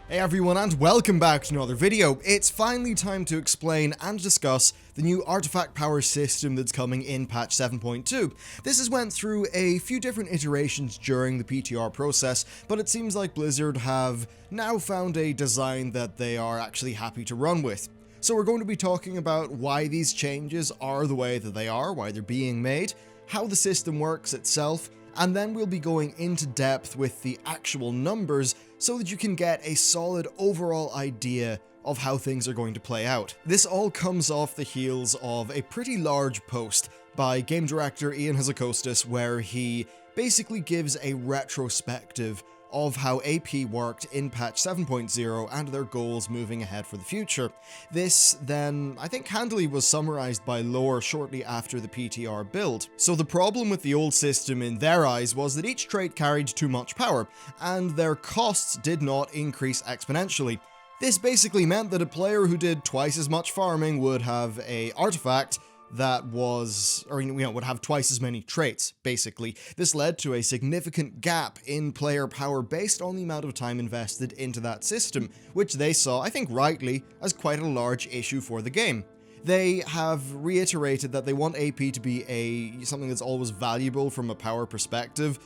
Hey everyone, and welcome back to another video. It's finally time to explain and discuss the new artifact power system that's coming in patch 7.2. This has went through a few different iterations during the PTR process, but it seems like Blizzard have now found a design that they are actually happy to run with. So we're going to be talking about why these changes are the way that they are, why they're being made, how the system works itself, and then we'll be going into depth with the actual numbers so that you can get a solid overall idea of how things are going to play out. This all comes off the heels of a pretty large post by game director Ian Hazzikostas where he basically gives a retrospective of how AP worked in patch 7.0 and their goals moving ahead for the future. This then, I think, handily was summarized by Lore shortly after the PTR build. So the problem with the old system in their eyes was that each trait carried too much power, and their costs did not increase exponentially. This basically meant that a player who did twice as much farming would have a artifact that was, or would have twice as many traits, basically. This led to a significant gap in player power based on the amount of time invested into that system, which they saw, I think rightly, as quite a large issue for the game. They have reiterated that they want AP to be something that's always valuable from a power perspective.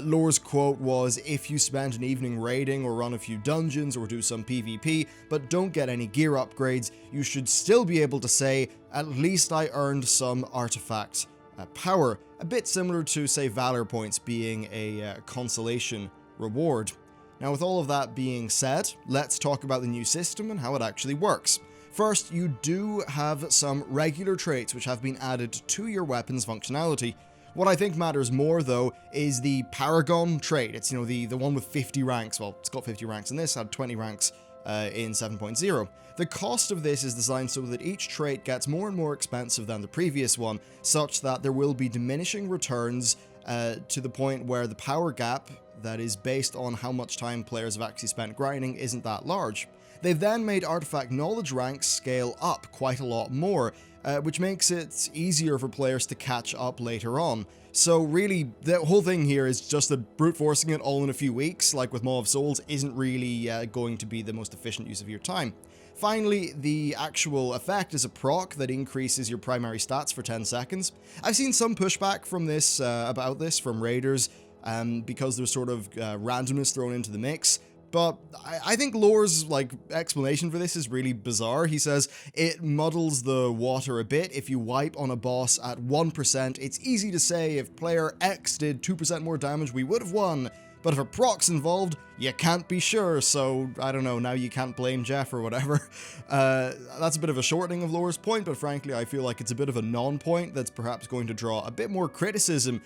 Lore's quote was, "If you spend an evening raiding or run a few dungeons or do some PvP, but don't get any gear upgrades, you should still be able to say, at least I earned some artifact power." A bit similar to, say, Valor points being a consolation reward. Now, with all of that being said, let's talk about the new system and how it actually works. First, you do have some regular traits which have been added to your weapon's functionality. What I think matters more, though, is the Paragon trait. It's, the one with 50 ranks. Well, it's got 50 ranks in this, had 20 ranks in 7.0. The cost of this is designed so that each trait gets more and more expensive than the previous one, such that there will be diminishing returns to the point where the power gap that is based on how much time players have actually spent grinding isn't that large. They've then made artifact knowledge ranks scale up quite a lot more, which makes it easier for players to catch up later on. So really, the whole thing here is just that brute forcing it all in a few weeks, like with Maw of Souls, isn't really going to be the most efficient use of your time. Finally, the actual effect is a proc that increases your primary stats for 10 seconds. I've seen some pushback from this, about this from raiders, because there's sort of randomness thrown into the mix. But I think Lore's explanation for this is really bizarre. He says, it muddles the water a bit. If you wipe on a boss at 1%, it's easy to say if player X did 2% more damage, we would have won. But if a proc's involved, you can't be sure, so I don't know, now you can't blame Jeff or whatever. That's a bit of a shortening of Lore's point, but frankly I feel like it's a bit of a non-point that's perhaps going to draw a bit more criticism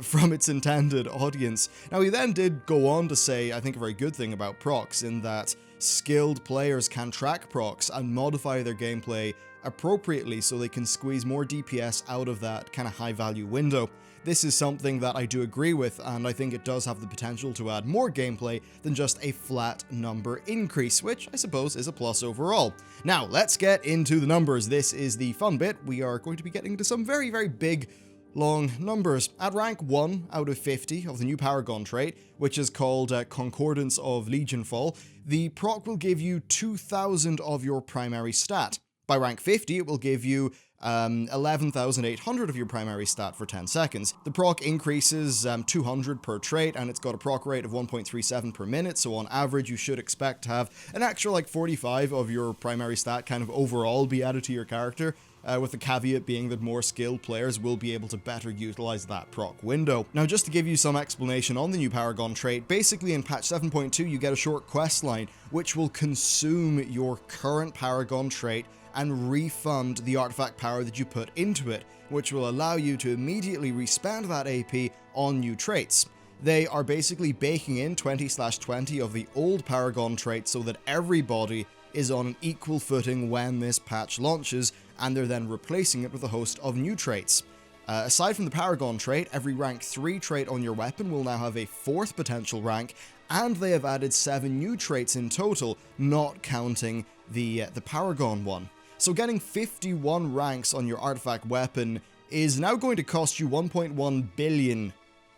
from its intended audience. Now he then did go on to say, I think, a very good thing about procs, in that skilled players can track procs and modify their gameplay appropriately so they can squeeze more DPS out of that kind of high value window. This is something that I do agree with, and I think it does have the potential to add more gameplay than just a flat number increase, which I suppose is a plus overall. Now, let's get into the numbers. This is the fun bit. We are going to be getting into some very, very big, long numbers. At rank 1 out of 50 of the new Paragon trait, which is called Concordance of Legionfall, the proc will give you 2,000 of your primary stat. By rank 50, it will give you 11,800 of your primary stat for 10 seconds. The proc increases 200 per trait, and it's got a proc rate of 1.37 per minute, so on average you should expect to have an extra 45 of your primary stat kind of overall be added to your character, with the caveat being that more skilled players will be able to better utilize that proc window. Now, just to give you some explanation on the new Paragon trait, basically in patch 7.2 you get a short quest line which will consume your current Paragon trait and refund the artifact power that you put into it, which will allow you to immediately respend that AP on new traits. They are basically baking in 20/20 of the old Paragon trait so that everybody is on an equal footing when this patch launches, and they're then replacing it with a host of new traits. Aside from the Paragon trait, every rank 3 trait on your weapon will now have a 4th potential rank, and they have added 7 new traits in total, not counting the Paragon one. So getting 51 ranks on your artifact weapon is now going to cost you 1.1 billion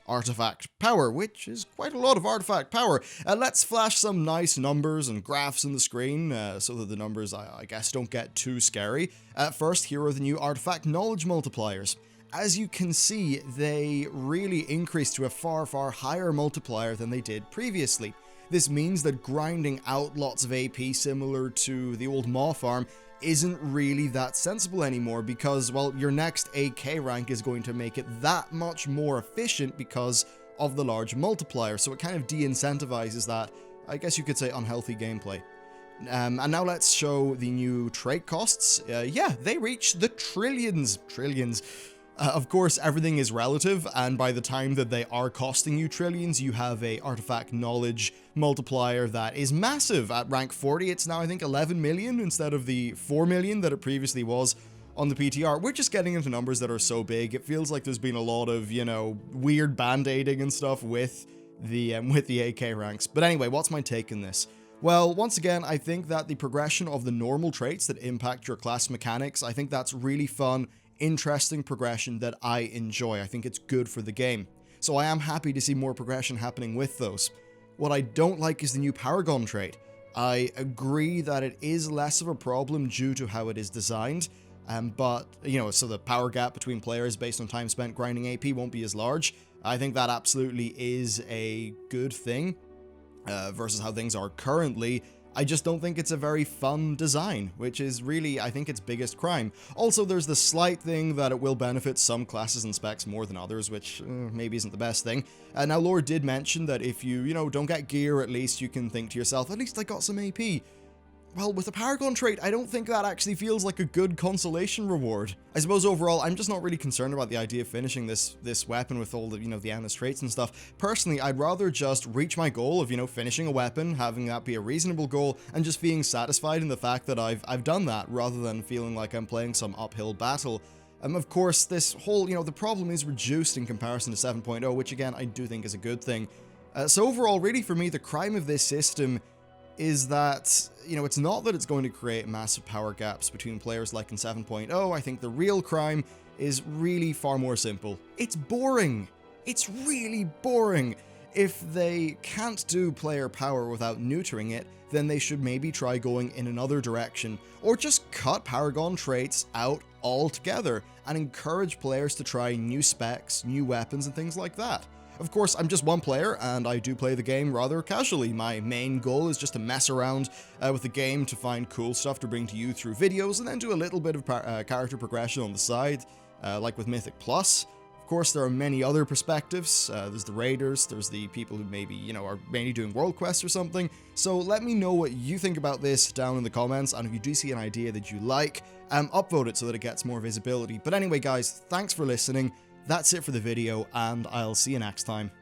artifact power, which is quite a lot of artifact power. Let's flash some nice numbers and graphs on the screen so that the numbers, I guess, don't get too scary. First, here are the new artifact knowledge multipliers. As you can see, they really increase to a far, far higher multiplier than they did previously. This means that grinding out lots of AP similar to the old Maw farm isn't really that sensible anymore because, well, your next AK rank is going to make it that much more efficient because of the large multiplier, so it kind of de-incentivizes that, I guess you could say, unhealthy gameplay. And now let's show the new trait costs. Yeah, they reach the trillions. Of course, everything is relative, and by the time that they are costing you trillions, you have a artifact knowledge multiplier that is massive. At rank 40, it's now, I think, 11 million instead of the 4 million that it previously was on the PTR. We're just getting into numbers that are so big, it feels like there's been a lot of, you know, weird band-aiding and stuff with the AK ranks. But anyway, what's my take on this? Well, once again, I think that the progression of the normal traits that impact your class mechanics, I think that's really fun, interesting progression that I enjoy. I think it's good for the game. So I am happy to see more progression happening with those. What I don't like is the new Paragon trait. I agree that it is less of a problem due to how it is designed, but, you know, so the power gap between players based on time spent grinding AP won't be as large. I think that absolutely is a good thing versus how things are currently. I just don't think it's a very fun design, which is really, I think, its biggest crime. Also, there's the slight thing that it will benefit some classes and specs more than others, which maybe isn't the best thing. Now, Lore did mention that if you know, don't get gear, at least you can think to yourself, at least I got some AP. Well, with the Paragon trait, I don't think that actually feels like a good consolation reward. I suppose overall, I'm just not really concerned about the idea of finishing this weapon with all the, you know, the endless traits and stuff. Personally, I'd rather just reach my goal of, you know, finishing a weapon, having that be a reasonable goal, and just being satisfied in the fact that I've done that, rather than feeling like I'm playing some uphill battle. Of course, this whole, you know, the problem is reduced in comparison to 7.0, which again, I do think is a good thing. So overall, really for me, the crime of this system is that, you know, it's not that it's going to create massive power gaps between players like in 7.0. I think the real crime is really far more simple. It's boring. It's really boring. If they can't do player power without neutering it, then they should maybe try going in another direction, or just cut Paragon traits out altogether and encourage players to try new specs, new weapons, and things like that. Of course, I'm just one player, and I do play the game rather casually. My main goal is just to mess around with the game to find cool stuff to bring to you through videos, and then do a little bit of character progression on the side, like with Mythic Plus. Of course, there are many other perspectives. There's the raiders, there's the people who maybe, you know, are mainly doing world quests or something. So let me know what you think about this down in the comments, and if you do see an idea that you like, upvote it so that it gets more visibility. But anyway, guys, thanks for listening. That's it for the video, and I'll see you next time.